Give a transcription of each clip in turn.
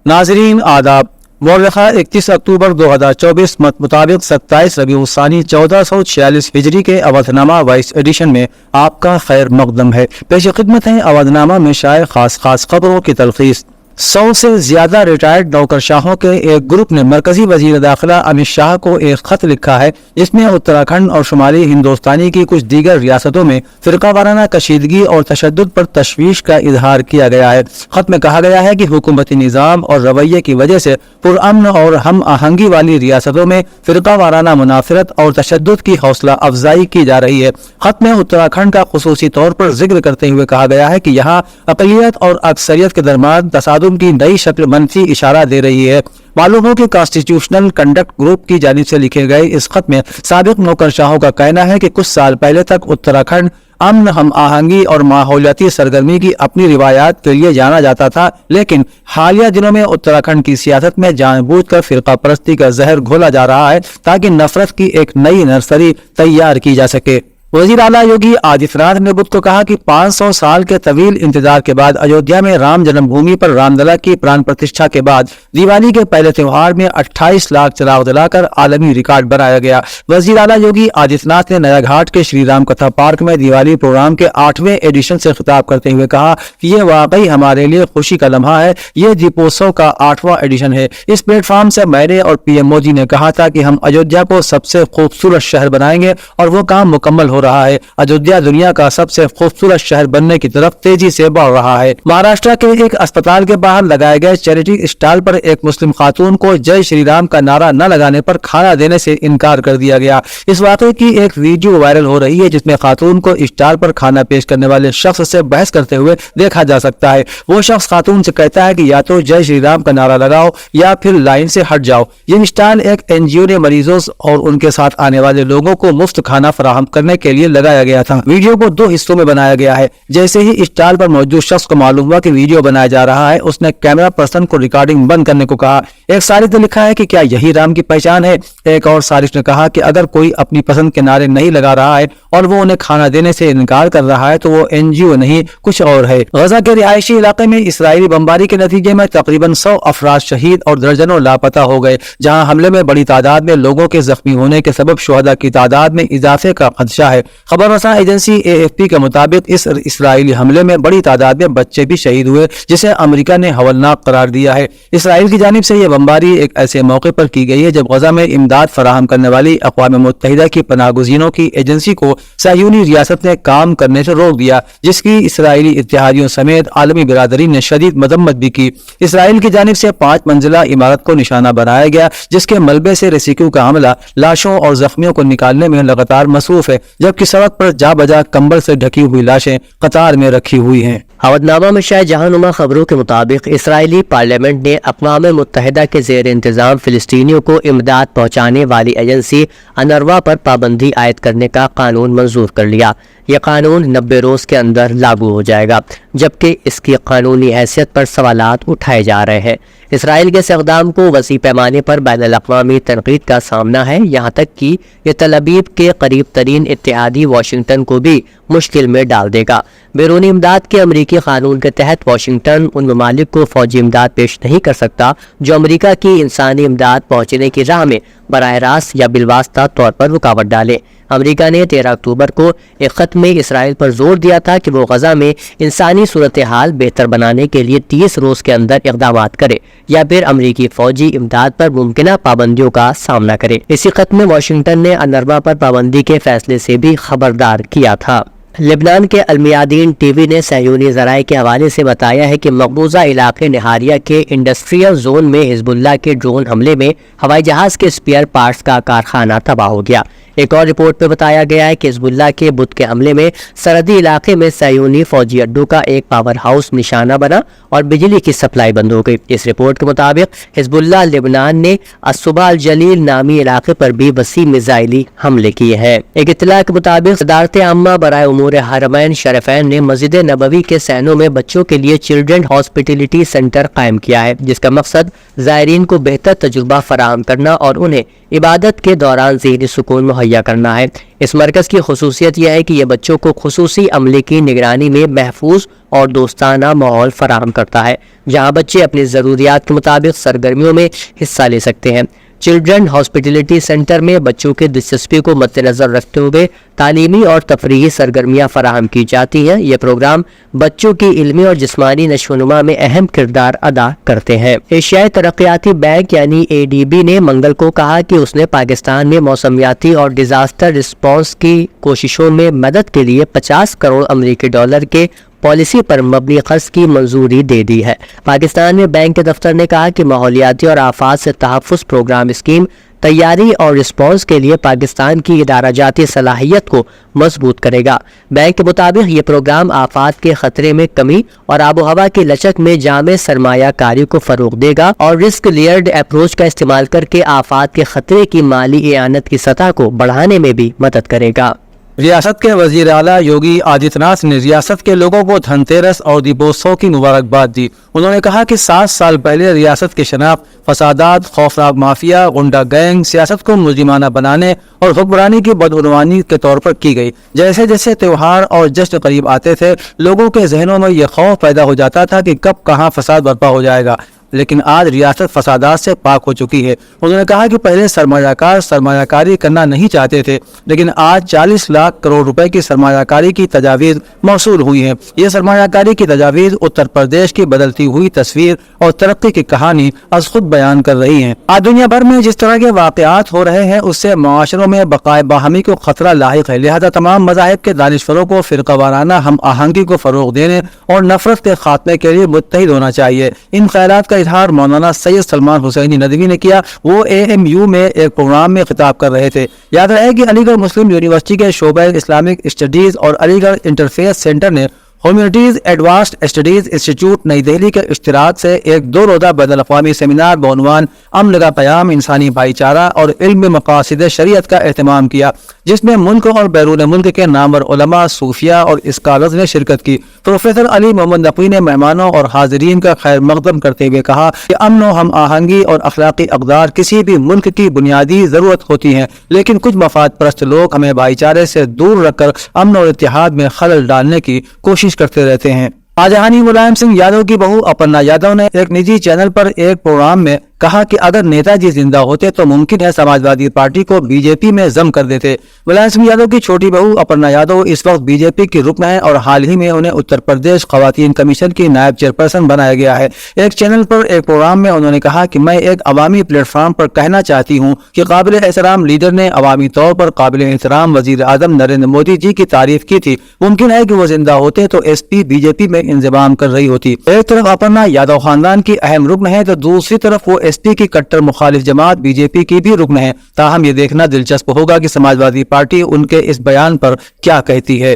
नाजरीन आदाब। मौलिका 31 अक्टूबर 2024 मुताबिक 27 रबीउल सानी 1446 हिजरी के अवधनामा वाइस एडिशन में आपका खैर मकदम है। पेश खिदमत है अवधनामा में शाये खास खबरों की तलखीस। 100 से ज्यादा रिटायर्ड नौकरशाहों के एक ग्रुप ने मरकजी वजीर दाखिला अमित शाह को एक खत लिखा है, जिसमें उत्तराखंड और शुमाली हिंदुस्तानी की कुछ दीगर रियासतों में फिरका वाराना कशीदगी और तशद्दुद पर तशवीश का इजहार किया गया है। खत में कहा गया है कि हुकूमती निज़ाम और रवैये की वजह से पुरअमन और हम आहंगी वाली रियासतों में फिरका वाराना मुनाफरत और तशद्दुद की हौसला अफजाई की जा रही है। खत में उत्तराखंड का खुसूसी तौर पर जिक्र करते हुए कहा गया है कि यहाँ अक़लियत और अक्सरियत के दरमियान तसादुम की नई शक्ल मनफी इशारा दे रही है। मालूम हो कि कॉन्स्टिट्यूशनल कंडक्ट ग्रुप की जानिब से लिखे गए इस खत में साबिक नौकरशाहों का कहना है कि कुछ साल पहले तक उत्तराखंड अमन, हम आहंगी और माहौलियाती सरगर्मी की अपनी रिवायात के लिए जाना जाता था, लेकिन हालिया दिनों में उत्तराखंड की सियासत में जानबूझकर फिरका परस्ती का जहर घोला जा रहा है ताकि नफरत की एक नई नर्सरी तैयार की जा सके। वजीर आला योगी आदित्यनाथ ने बुध को कहा कि 500 साल के तवील इंतजार के बाद अयोध्या में राम जन्मभूमि पर रामलला की प्राण प्रतिष्ठा के बाद दिवाली के पहले त्योहार में 28 लाख चिराग जलाकर आलमी रिकॉर्ड बनाया गया। वजीर आला योगी आदित्यनाथ ने नया घाट के श्री राम कथा पार्क में दिवाली प्रोग्राम के 8वें एडिशन से खिताब करते हुए कहा कि यह वाकई हमारे लिए खुशी का लम्हा है। यह दीपोत्सव का 8वां एडिशन है। इस प्लेटफॉर्म से मैंने और पीएम मोदी ने कहा था कि हम अयोध्या को सबसे खूबसूरत शहर बनाएंगे और वो काम मुकम्मल हो रहा है। अयोध्या दुनिया का सबसे खूबसूरत शहर बनने की तरफ तेजी से बढ़ रहा है। महाराष्ट्र के एक अस्पताल के बाहर लगाए गए चैरिटी स्टॉल पर एक मुस्लिम खातून को जय श्री राम का नारा न लगाने पर खाना देने से इनकार कर दिया गया। इस वाकये की एक वीडियो वायरल हो रही है, जिसमें खातून को स्टॉल पर खाना पेश करने वाले शख्स से बहस करते हुए देखा जा सकता है। वो शख्स खातून से कहता है कि या तो जय श्री राम का नारा लगाओ या फिर लाइन से हट जाओ। ये स्टॉल एक एनजीओ ने मरीजों और उनके साथ आने वाले लोगों को मुफ्त खाना फराहम करने के लिए लगाया गया था। वीडियो को 2 हिस्सों में बनाया गया है। जैसे ही स्टॉल पर मौजूद शख्स को मालूम हुआ कि वीडियो बनाया जा रहा है, उसने कैमरा पर्सन को रिकॉर्डिंग बंद करने को कहा। एक सारिफ ने लिखा है कि क्या यही राम की पहचान है। एक और सारिफ ने कहा कि अगर कोई अपनी पसंद के नारे नहीं लगा रहा है और वो उन्हें खाना देने से इनकार कर रहा है तो वो एनजीओ नहीं कुछ और है। गजा के रिहायशी इलाके में इसराइली बमबारी के नतीजे में तकरीबन 100 अफराद शहीद और दर्जनों लापता हो गए, जहाँ हमले में बड़ी तादाद में लोगों के जख्मी होने के सबब शुहदा की तादाद में इजाफे का खदशा है। खबर रसा एजेंसी AFP के मुताबिक इस इसराइली हमले में बड़ी तादाद में बच्चे भी शहीद हुए, जिसे अमेरिका ने हवलनाक करार दिया है। इसराइल की जानिब से यह बमबारी एक ऐसे मौके पर की गई है जब गजा में इमदाद फराहम करने वाली अक़वाम मुत्तहिदा की पनाहगुज़ीनों की एजेंसी को सहयूनी रियासत ने काम करने से रोक दिया, जिसकी इसराइली इत्तेहादियों समेत आलमी बिरादरी ने शदीद मजम्मत भी की। इसराइल की जानिब से 5 मंजिला इमारत को निशाना बनाया गया, जिसके मलबे से रेस्क्यू का अमला लाशों और जख्मियों को निकालने में लगातार मसरूफ है, जबकि सड़क पर जा बजा कंबल से ढकी हुई लाशें कतार में रखी हुई हैं। अवधनामा में शायद जहानुमा खबरों के मुताबिक इसराइली पार्लियामेंट ने अक़वाम मुत्तहिदा के ज़ेर इंतज़ाम फ़िलिस्तीनियों को इमदाद पहुँचाने वाली एजेंसी अनरवा पर पाबंदी आयद करने का कानून मंजूर कर लिया। यह कानून 90 रोज़ के अंदर लागू हो जाएगा, जबकि इसकी कानूनी हैसियत पर सवालात उठाए जा रहे हैं। इसराइल के इस इक़दाम को वसी पैमाने पर बैनुल अक़वामी तनक़ीद का सामना है, यहाँ तक कि ये तल अबीब के करीब तरीन इत्तेहादी वाशिंगटन को भी मुश्किल में डाल देगा। बैरूनी इमदाद के अमरीकी कानून के तहत वाशिंगटन उन ममालिक को फौजी इमदाद पेश नहीं कर सकता जो अमरीका की इंसानी इमदाद पहुँचने की राह में बराह रास्त या बिलवास्ता तौर पर रुकावट डाले। अमरीका ने 13 अक्टूबर को एक खत में इसराइल पर जोर दिया था कि वो गजा में इंसानी सूरत हाल बेहतर बनाने के लिए 30 रोज़ के अंदर इक़दामात करे या फिर अमरीकी फौजी इमदाद पर मुमकिन पाबंदियों का सामना करे। इसी खत में वाशिंगटन ने अनरवा पर पाबंदी के फैसले से भी खबरदार किया था। लेबनान के अलमियादीन टीवी ने सहयूनी ज़राए के हवाले से बताया है कि मकबूजा इलाके निहारिया के इंडस्ट्रियल जोन में हिजबुल्लाह के ड्रोन हमले में हवाई जहाज के स्पेयर पार्ट्स का कारखाना तबाह हो गया। एक और रिपोर्ट में बताया गया है कि हिजबुल्लाह के बुध के हमले में सरहदी इलाके में सहयूनी फौजी अड्डों का एक पावर हाउस निशाना बना और बिजली की सप्लाई बंद हो गई। इस रिपोर्ट के मुताबिक हिजबुल्लाह लेबनान ने असुबा अल जलील नामी इलाके पर भी वसी मिसाइली हमले किए हैं। एक इत्तला के मुताबिक सदारत आम्मा बराए उमूर हरमैन शरीफैन ने मस्जिद नबवी के सैनों में बच्चों के लिए चिल्ड्रन हॉस्पिटलिटी सेंटर कायम किया है, जिसका मकसद ज़ायरीन को बेहतर तजुर्बा फराहम करना और उन्हें عبادت کے دوران ذہنی سکون مہیا کرنا ہے۔ اس مرکز کی خصوصیت یہ ہے کہ یہ بچوں کو خصوصی عملے کی نگرانی میں محفوظ اور دوستانہ ماحول فراہم کرتا ہے، جہاں بچے اپنی ضروریات کے مطابق سرگرمیوں میں حصہ لے سکتے ہیں۔ چلڈرن ہاسپٹیلٹی سینٹر میں بچوں کے دلچسپی کو مد نظر رکھتے ہوئے تعلیمی اور تفریحی سرگرمیاں فراہم کی جاتی ہیں۔ یہ پروگرام بچوں کی علمی اور جسمانی نشو و نما میں اہم کردار ادا کرتے ہیں۔ ایشیائی ترقیاتی بینک یعنی ADB نے منگل کو کہا کہ اس نے پاکستان میں موسمیاتی اور ڈیزاسٹر رسپانس کی کوششوں میں مدد کے لیے 50 کروڑ امریکی ڈالر کے پالیسی پر مبنی قرض کی منظوری دے دی ہے۔ پاکستان میں بینک کے دفتر نے کہا کہ ماحولیاتی اور آفات سے تحفظ پروگرام اسکیم تیاری اور رسپانس کے لیے پاکستان کی ادارہ جاتی صلاحیت کو مضبوط کرے گا۔ بینک کے مطابق یہ پروگرام آفات کے خطرے میں کمی اور آب و ہوا کی لچک میں جامع سرمایہ کاری کو فروغ دے گا اور رسک لیئرڈ اپروچ کا استعمال کر کے آفات کے خطرے کی مالی اعانت کی سطح کو بڑھانے میں بھی مدد کرے گا۔ ریاست کے وزیر اعلیٰ یوگی آدتیہ ناتھ نے ریاست کے لوگوں کو دھنتیرس اور دیپوتسو کی مبارکباد دی۔ انہوں نے کہا کہ 7 سال پہلے ریاست کی شناخت فسادات، خوفناک مافیا، غنڈہ گینگ، سیاست کو مجرمانہ بنانے اور حکمرانی کی بدعنوانی کے طور پر کی گئی۔ جیسے جیسے تیوہار اور جشن قریب آتے تھے، لوگوں کے ذہنوں میں یہ خوف پیدا ہو جاتا تھا کہ کب کہاں فساد برپا ہو جائے گا، لیکن آج ریاست فسادات سے پاک ہو چکی ہے۔ انہوں نے کہا کہ پہلے سرمایہ کار سرمایہ کاری کرنا نہیں چاہتے تھے، لیکن آج 40 لاکھ کروڑ روپے کی سرمایہ کاری کی تجاویز موصول ہوئی ہیں۔ یہ سرمایہ کاری کی تجاویز اتر پردیش کی بدلتی ہوئی تصویر اور ترقی کی کہانی از خود بیان کر رہی ہیں۔ آج دنیا بھر میں جس طرح کے واقعات ہو رہے ہیں، اس سے معاشروں میں بقائے باہمی کو خطرہ لاحق ہے، لہذا تمام مذاہب کے دانشوروں کو فرقہ وارانہ ہم آہنگی کو فروغ دینے اور نفرت کے خاتمے کے لیے متحد ہونا چاہیے۔ ان خیالات کا اظہار مولانا سید سلمان حسینی ندوی نے کیا۔ وہ AMU میں ایک پروگرام میں خطاب کر رہے تھے۔ یاد رہے کہ علی گڑھ مسلم یونیورسٹی کے شعبہ اسلامک اسٹڈیز اور علی گڑھ انٹرفیس سینٹر نے ہیومینٹیز ایڈوانسڈ اسٹڈیز انسٹیٹیوٹ نئی دہلی کے اشتراک سے ایک 2 روزہ بین الاقوامی سیمینار بعنوان امن کا پیام، انسانی بھائی چارہ اور علم مقاصد شریعت کا اہتمام کیا، جس میں ملک اور بیرون ملک کے نامور علماء، صوفیاء اور اسکالرز نے شرکت کی۔ پروفیسر علی محمد نقوی نے مہمانوں اور حاضرین کا خیر مقدم کرتے ہوئے کہا کہ امن و ہم آہنگی اور اخلاقی اقدار کسی بھی ملک کی بنیادی ضرورت ہوتی ہیں، لیکن کچھ مفاد پرست لوگ ہمیں بھائی چارے سے دور رکھ کر امن اور اتحاد میں خلل ڈالنے کی کوشش کرتے رہتے ہیں۔ آجہانی ملائم سنگھ یادو کی بہو اپرنا یادو نے ایک نجی چینل پر ایک پروگرام میں کہا کہ اگر نیتا جی زندہ ہوتے تو ممکن ہے سماجوادی پارٹی کو BJP میں ضم کر دیتے۔ ملائم سنگھ یادو کی چھوٹی بہو اپرنا یادو اس وقت BJP کی رکن ہے اور حال ہی میں انہیں اتر پردیش خواتین کمیشن کی نائب چیئرپرسن بنایا گیا ہے۔ ایک چینل پر ایک پروگرام میں انہوں نے کہا کہ میں ایک عوامی پلیٹ فارم پر کہنا چاہتی ہوں کہ قابل احترام لیڈر نے عوامی طور پر قابل احترام وزیر اعظم نریندر مودی جی کی تعریف کی تھی۔ ممکن ہے کہ وہ زندہ ہوتے تو SP BJP میں انضمام کر رہی ہوتی۔ ایک طرف اپرنا یادو خاندان کی اہم رکن ہے تو دوسری طرف وہ SP کی کٹر مخالف جماعت BJP کی بھی رکن ہے۔ تاہم یہ دیکھنا دلچسپ ہوگا کہ سماجوادی پارٹی ان کے اس بیان پر کیا کہتی ہے۔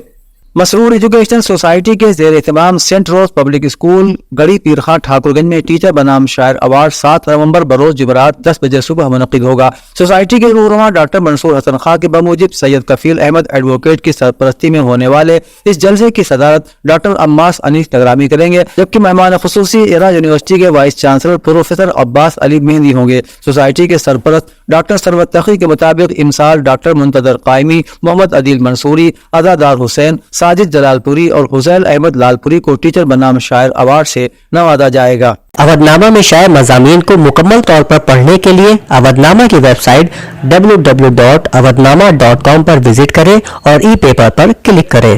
مسرور ایجوکیشنل سوسائٹی کے زیر اہتمام سینٹ روز پبلک اسکول گڑی پیرخان ٹھاکر گنج میں ٹیچر بنام شاعر ایوارڈ 7 نومبر بروز جمعرات 10 بجے صبح منعقد ہوگا۔ سوسائٹی کے رہنما ڈاکٹر منصور حسن خان کے بموجب سید کفیل احمد ایڈوکیٹ کی سرپرستی میں ہونے والے اس جلسے کی صدارت ڈاکٹر عماس انیس نگرامی کریں گے، جبکہ مہمان خصوصی ایرا یونیورسٹی کے وائس چانسلر پروفیسر عباس علی مہندی ہوں گے۔ سوسائٹی کے سرپرست ڈاکٹر ثروت تقی کے مطابق امسال ڈاکٹر منتظر قائمی، محمد عدیل منصوری، عزادار حسین، ساجد جلال پوری اور حسین احمد لال پوری کو ٹیچر بنام شاعر ایوارڈ سے نوازا جائے گا۔ اودھ نامہ میں شائع مضامین کو مکمل طور پر پڑھنے کے لیے اودھ نامہ کی ویب سائٹ www.awadhnama.com پر وزٹ کریں اور ای پیپر پر کلک کریں۔